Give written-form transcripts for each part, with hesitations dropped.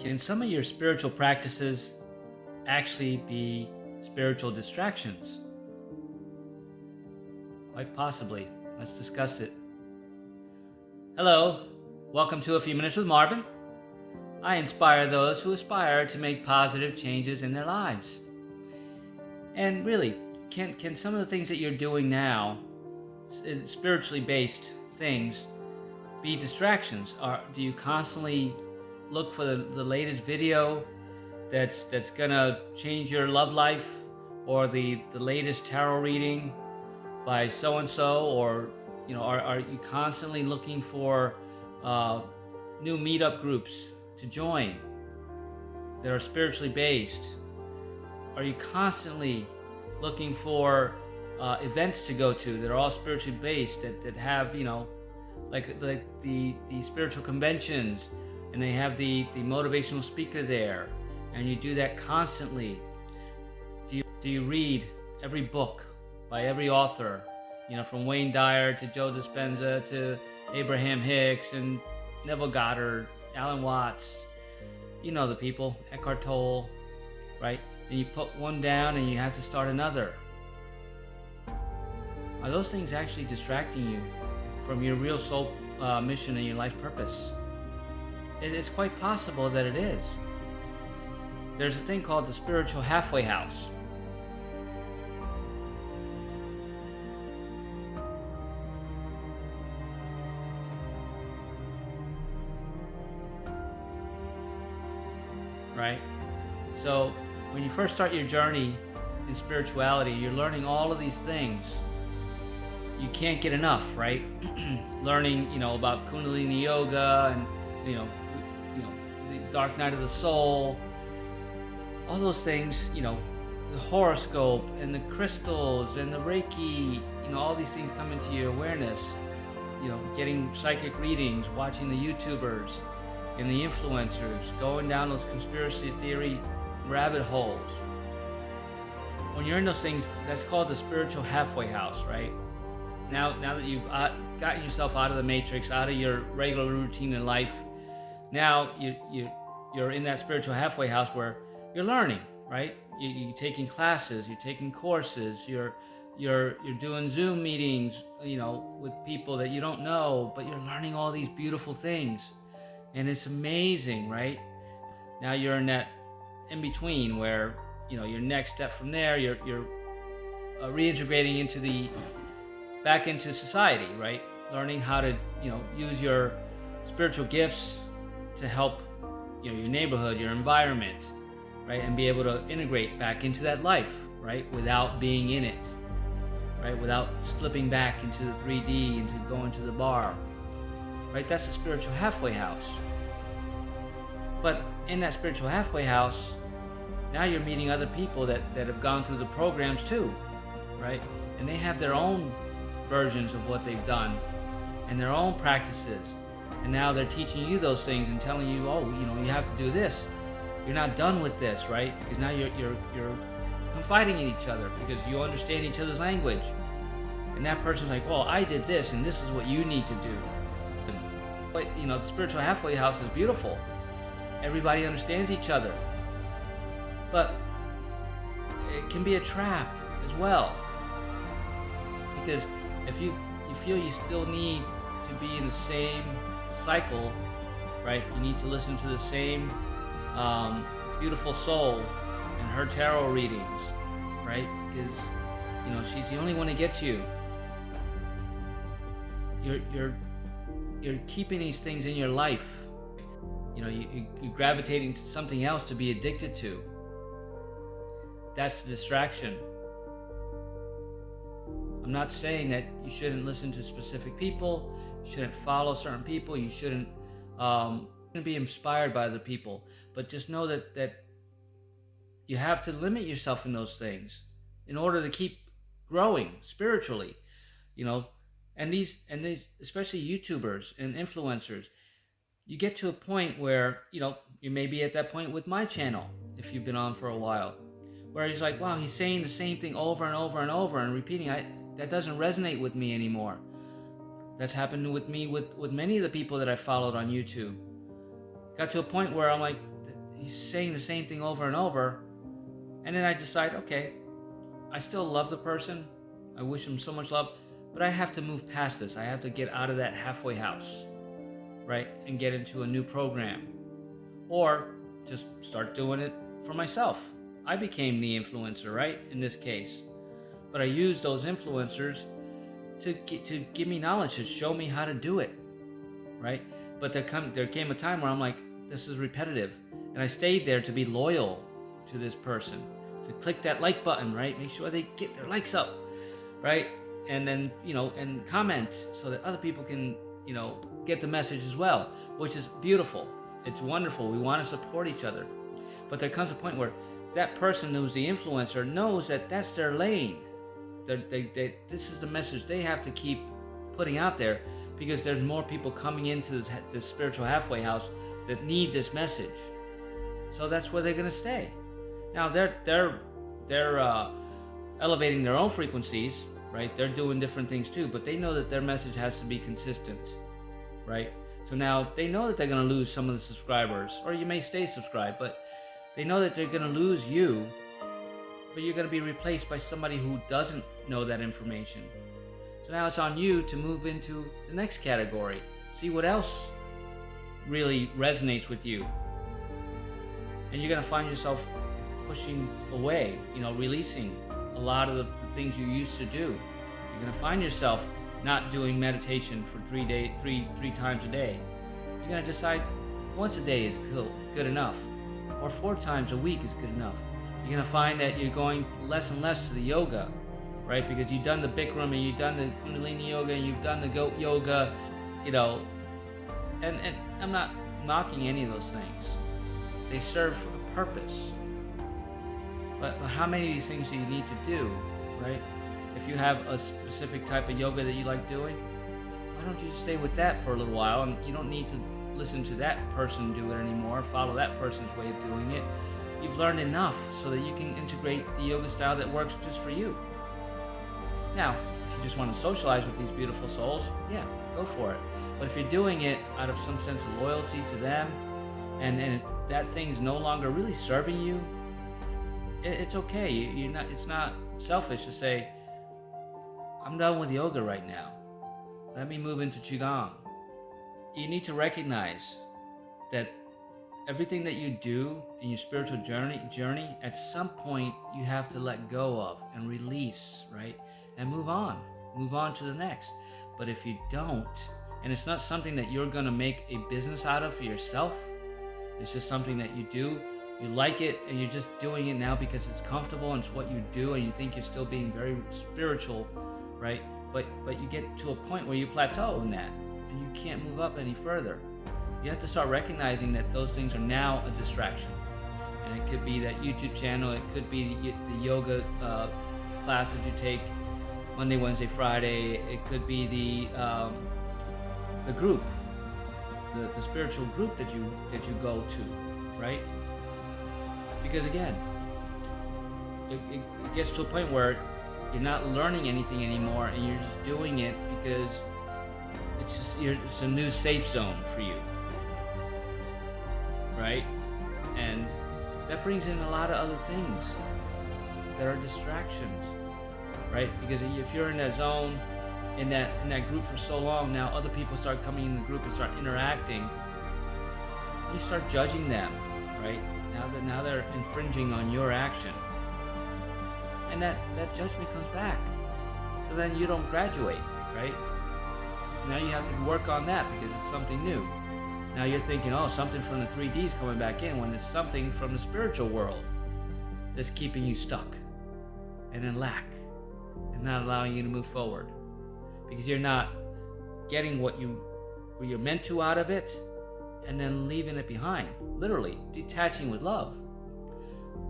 Can some of your spiritual practices actually be spiritual distractions? Quite possibly. Let's discuss it. Hello, welcome to A Few Minutes with Marvin. I inspire those who aspire to make positive changes in their lives. And really, can some of the things that you're doing now, spiritually based things, be distractions? Do you constantly look for the latest video that's gonna change your love life, or the latest tarot reading by so and so, or are you constantly looking for new meetup groups to join that are spiritually based? Are you constantly looking for events to go to that are all spiritually based, that have like the spiritual conventions, and they have the motivational speaker there, and you do that constantly? Do you read every book by every author, from Wayne Dyer to Joe Dispenza to Abraham Hicks and Neville Goddard, Alan Watts, the people, Eckhart Tolle, right? And you put one down and you have to start another. Are those things actually distracting you from your real soul mission and your life purpose? It's quite possible that it is. There's a thing called the spiritual halfway house. Right? So when you first start your journey in spirituality, you're learning all of these things. You can't get enough, right? Learning, about Kundalini yoga and, the dark night of the soul, all those things, the horoscope and the crystals and the Reiki, all these things come into your awareness. Getting psychic readings, watching the YouTubers and the influencers, going down those conspiracy theory rabbit holes. When you're in those things, that's called the spiritual halfway house, right? Now that you've gotten yourself out of the matrix, out of your regular routine in life, now you're in that spiritual halfway house where you're learning, right? You're taking classes, you're taking courses, you're doing Zoom meetings, with people that you don't know, but you're learning all these beautiful things, and it's amazing, right? Now you're in that in between where your next step from there, you're reintegrating back into society, right? Learning how to use your spiritual gifts to help your neighborhood, your environment, right? And be able to integrate back into that life, right? Without being in it, right? Without slipping back into the 3D, into going to the bar, right? That's the spiritual halfway house. But in that spiritual halfway house, now you're meeting other people that have gone through the programs too, right? And they have their own versions of what they've done and their own practices. And now they're teaching you those things and telling you, you have to do this. You're not done with this, right? Because now you're confiding in each other because you understand each other's language. And that person's like, well, I did this and this is what you need to do. But, the spiritual halfway house is beautiful. Everybody understands each other. But it can be a trap as well. Because if you feel you still need to be in the same cycle, right? You need to listen to the same beautiful soul and her tarot readings, right? Because she's the only one that gets you. You're keeping these things in your life. You're gravitating to something else to be addicted to. That's the distraction. I'm not saying that you shouldn't listen to specific people, you shouldn't follow certain people, you shouldn't be inspired by other people, but just know that you have to limit yourself in those things in order to keep growing spiritually, and these especially YouTubers and influencers. You get to a point where, you may be at that point with my channel, if you've been on for a while, where he's like, wow, he's saying the same thing over and over and over and repeating. That doesn't resonate with me anymore. That's happened with me with many of the people that I followed on YouTube. Got to a point where I'm like, he's saying the same thing over and over. And then I decide, okay, I still love the person. I wish him so much love, but I have to move past this. I have to get out of that halfway house, right? And get into a new program. Or just start doing it for myself. I became the influencer, right? In this case. But I used those influencers to give me knowledge, to show me how to do it, right? But there came a time where I'm like, this is repetitive. And I stayed there to be loyal to this person, to click that like button, right? Make sure they get their likes up, right? And then, and comment so that other people can, get the message as well, which is beautiful. It's wonderful. We want to support each other. But there comes a point where that person who's the influencer knows that that's their lane. This is the message they have to keep putting out there, because there's more people coming into this spiritual halfway house that need this message. So that's where they're going to stay. Now they're elevating their own frequencies, right? They're doing different things too, but they know that their message has to be consistent, right? So now they know that they're going to lose some of the subscribers, or you may stay subscribed, but they know that they're going to lose you, but you're going to be replaced by somebody who doesn't know that information. So now it's on you to move into the next category. See what else really resonates with you. And you're going to find yourself pushing away, releasing a lot of the things you used to do. You're going to find yourself not doing meditation for 3 times a day. You're going to decide once a day is good enough, or 4 times a week is good enough. You're going to find that you're going less and less to the yoga, right? Because you've done the Bikram, and you've done the Kundalini yoga, and you've done the goat yoga, and I'm not knocking any of those things. They serve a purpose. But how many of these things do you need to do, right? If you have a specific type of yoga that you like doing, why don't you just stay with that for a little while? And you don't need to listen to that person do it anymore, follow that person's way of doing it. You've learned enough so that you can integrate the yoga style that works just for you. Now, if you just want to socialize with these beautiful souls, yeah, go for it. But if you're doing it out of some sense of loyalty to them, and that thing's no longer really serving you, it's okay. It's not selfish to say, I'm done with yoga right now. Let me move into Qigong. You need to recognize that everything that you do in your spiritual journey, at some point you have to let go of and release, right? And move on to the next. But if you don't, and it's not something that you're going to make a business out of for yourself, it's just something that you do, you like it, and you're just doing it now because it's comfortable and it's what you do, and you think you're still being very spiritual, right? But you get to a point where you plateau in that, and you can't move up any further. You have to start recognizing that those things are now a distraction. And it could be that YouTube channel, it could be the yoga class that you take Monday, Wednesday, Friday. It could be the group, the spiritual group that you go to, right? Because again, it gets to a point where you're not learning anything anymore, and you're just doing it because it's a new safe zone for you, right? And that brings in a lot of other things that are distractions, right? Because if you're in that zone, in that group for so long, now other people start coming in the group and start interacting, you start judging them, right? Now they're infringing on your action, and that judgment comes back. So then you don't graduate, right? Now you have to work on that because it's something new. Now you're thinking, oh, something from the 3D is coming back in, when it's something from the spiritual world that's keeping you stuck and in lack and not allowing you to move forward, because you're not getting what you're meant to out of it, and then leaving it behind, literally detaching with love.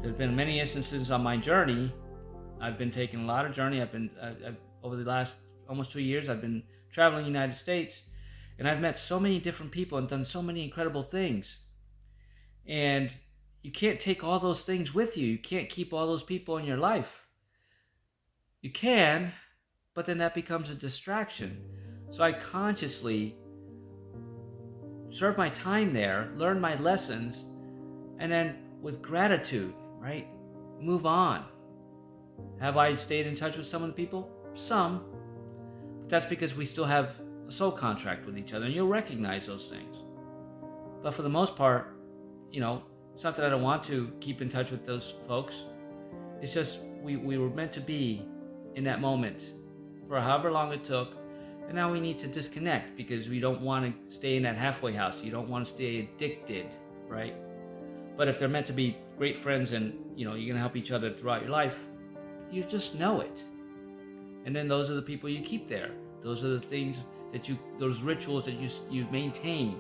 There's been many instances on my journey. I've been taking a lot of journey. I've over the last almost 2 years, I've been traveling the United States, and I've met so many different people and done so many incredible things. And you can't take all those things with you. You can't keep all those people in your life. You can, but then that becomes a distraction. So I consciously serve my time there, learn my lessons, And then with gratitude, right? Move on. Have I stayed in touch with some of the people? Some. But that's because we still have a soul contract with each other, and you'll recognize those things. But for the most part, it's not that I don't want to keep in touch with those folks. It's just we were meant to be in that moment for however long it took, and now we need to disconnect because we don't want to stay in that halfway house. You don't want to stay addicted, right? But if they're meant to be great friends and you're going to help each other throughout your life, you just know it. And then those are the people you keep there. Those are the things that those rituals that you maintain,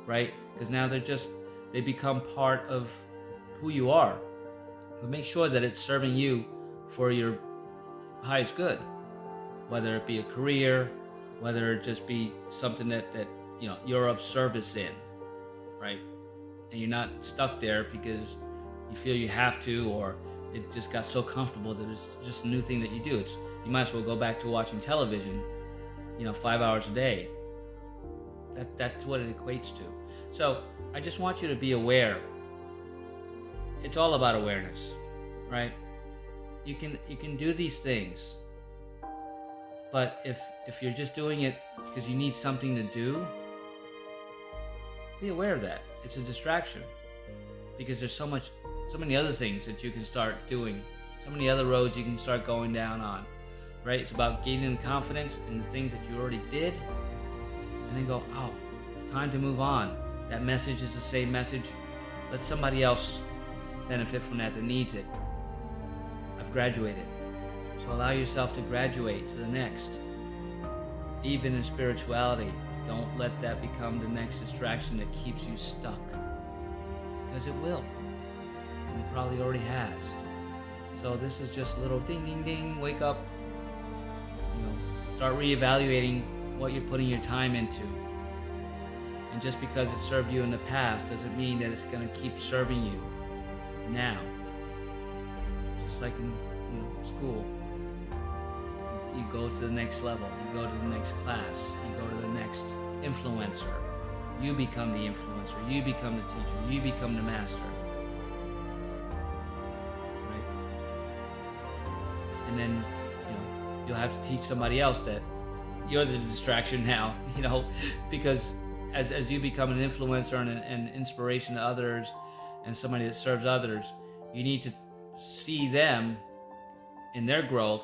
right? Because now they become part of who you are. But make sure that it's serving you for your highest good, whether it be a career, whether it just be something that you're of service in, right? And you're not stuck there because you feel you have to, or it just got so comfortable that it's just a new thing that you do. You might as well go back to watching television, 5 hours a day. That's what it equates to. So I just want you to be aware. It's all about awareness, right? You can do these things, but if you're just doing it because you need something to do, be aware of that. It's a distraction because there's so many other things that you can start doing, so many other roads you can start going down on, right? It's about gaining confidence in the things that you already did, and then go, oh, it's time to move on. That message is the same message. Let somebody else benefit from that needs it. I've graduated. So allow yourself to graduate to the next. Even in spirituality, don't let that become the next distraction that keeps you stuck. Because it will. And it probably already has. So this is just a little ding, ding, ding, wake up. Start reevaluating what you're putting your time into. And just because it served you in the past doesn't mean that it's going to keep serving you now. Just like in school. You go to the next level, you go to the next class, you go to the next influencer. You become the influencer, you become the teacher, you become the master. Right? And then, you'll have to teach somebody else that you're the distraction now, because as you become an influencer and an inspiration to others and somebody that serves others, you need to see them in their growth.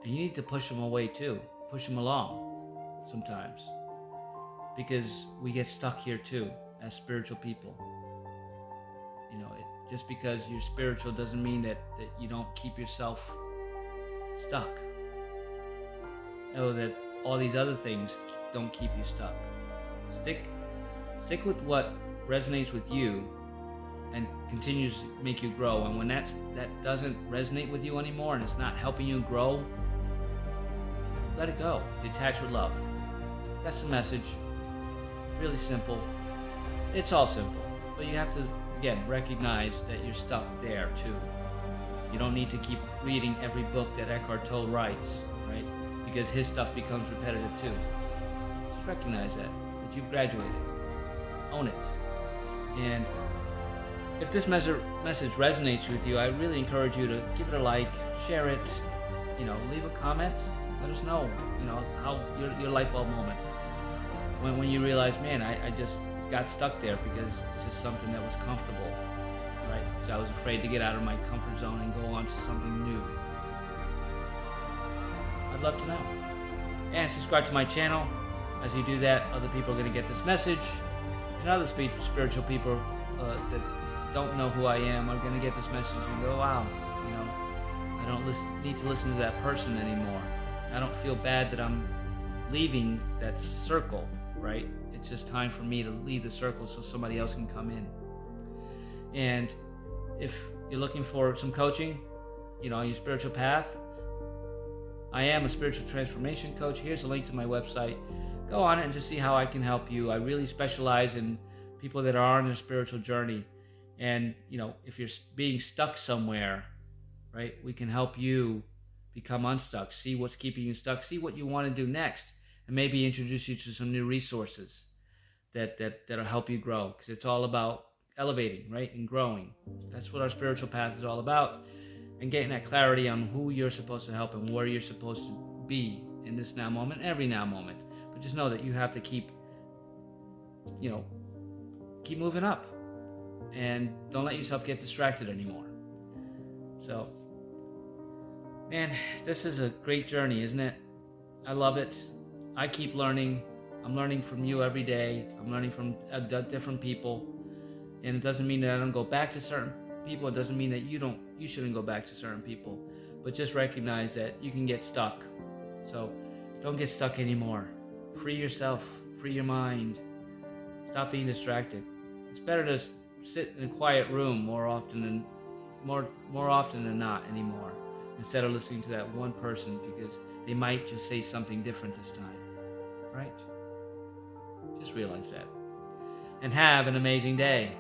And you need to push them away too. Push them along sometimes. Because we get stuck here too as spiritual people. Just because you're spiritual doesn't mean that you don't keep yourself stuck. Know that all these other things don't keep you stuck. Stick with what resonates with you and continues to make you grow. And when that doesn't resonate with you anymore and it's not helping you grow, let it go. Detach with love. That's the message. Really simple. It's all simple. But you have to, again, recognize that you're stuck there too. You don't need to keep reading every book that Eckhart Tolle writes, right? Because his stuff becomes repetitive too. Just recognize that you've graduated. Own it. And if this message resonates with you, I really encourage you to give it a like, share it, leave a comment. Let us know, how your light bulb moment. When you realize, man, I just got stuck there because it's just something that was comfortable, right? Because I was afraid to get out of my comfort zone and go on to something new. I'd love to know. And subscribe to my channel. As you do that, other people are going to get this message. And other spiritual people that don't know who I am are going to get this message and go, wow, I don't need to listen to that person anymore. I don't feel bad that I'm leaving that circle, right? It's just time for me to leave the circle so somebody else can come in. And if you're looking for some coaching, on your spiritual path, I am a spiritual transformation coach. Here's a link to my website. Go on it and just see how I can help you. I really specialize in people that are on their spiritual journey. And, if you're being stuck somewhere, right, we can help you become unstuck, see what's keeping you stuck, see what you want to do next, and maybe introduce you to some new resources that'll help you grow. Because it's all about elevating, right, and growing. That's what our spiritual path is all about, and getting that clarity on who you're supposed to help and where you're supposed to be in this now moment, every now moment. But just know that you have to keep moving up, and don't let yourself get distracted anymore. So, man, this is a great journey, isn't it? I love it. I keep learning. I'm learning from you every day. I'm learning from different people, and it doesn't mean that I don't go back to certain people. It doesn't mean that you shouldn't go back to certain people, but just recognize that you can get stuck. So don't get stuck anymore. Free yourself, free your mind. Stop being distracted. It's better to sit in a quiet room more often than not anymore, instead of listening to that one person because they might just say something different this time. Right? Just realize that. And have an amazing day.